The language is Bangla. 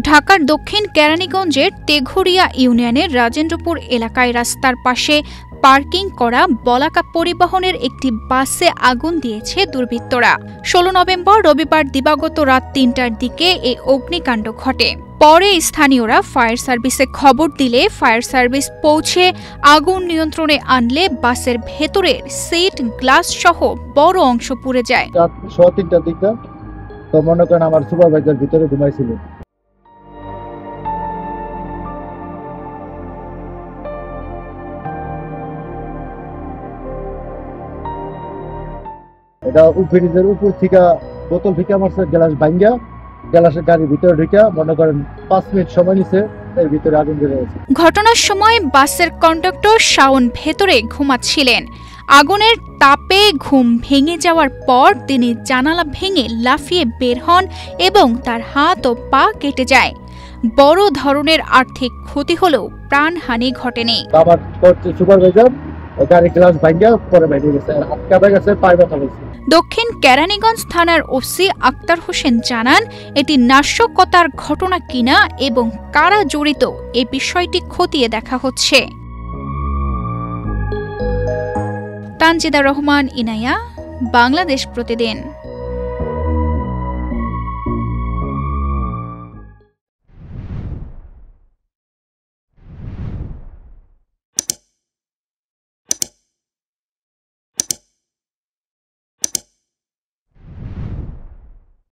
ঢাকার দক্ষিণ কেরানীগঞ্জের তেঘরিয়া ইউনিয়নের রাজেন্দ্রপুর এলাকায় রাস্তার পাশে পার্কিং করা বলাকা পরিবহনের একটি বাসে আগুন দিয়েছে দুর্বৃত্তরা। ১৬ নভেম্বর রবিবার দিবাগত রাত ৩টার দিকে এই অগ্নিকাণ্ড ঘটে। পরে স্থানীয়রা ফায়ার সার্ভিসে খবর দিলে ফায়ার সার্ভিস পৌঁছে আগুন নিয়ন্ত্রণে আনলে বাসের ভেতরের সিট, গ্লাস সহ বড় অংশ পুড়ে যায়। রাত ৩টার দিকে তো মনে করেন আমার সুপারভাইজার ভিতরে ঘুমাইছিল। এটা ফ্রিজের উপর থেকে বোতল থেকে আমার গ্লাস ভাঙ্গা গ্লাসের গাড়ির ভিতরে ঢুকা মনে করেন ৫ মিনিট সময় নিছে, এর ভিতরে আগুন ধরে গেছে। ঘটনার সময় বাসের কন্ডাক্টর শাওন ভেতরে ঘুমাচ্ছিলেন। আগুনের তাপে ঘুম ভেঙে যাওয়ার পর তিনি জানালা ভেঙে লাফিয়ে বের হন এবং তার হাত ও পা কেটে যায়। বড় ধরনের আর্থিক ক্ষতি হলেও প্রাণহানি ঘটেনি। আমার সুপারভাইজার গাড়ি গ্লাস ভাঙ্গা পরে বাইরে গেছে, হাত কাটা গেছে, পায়ে ব্যথা হয়েছে। দক্ষিণ কেরানীগঞ্জ থানার ওসি আক্তার হোসেন জানান, এটি নাশকতার ঘটনা কিনা এবং কারা জড়িত এ বিষয়টি খতিয়ে দেখা হচ্ছে। তানজিদা রহমান, ইনায়া, বাংলাদেশ প্রতিদিন।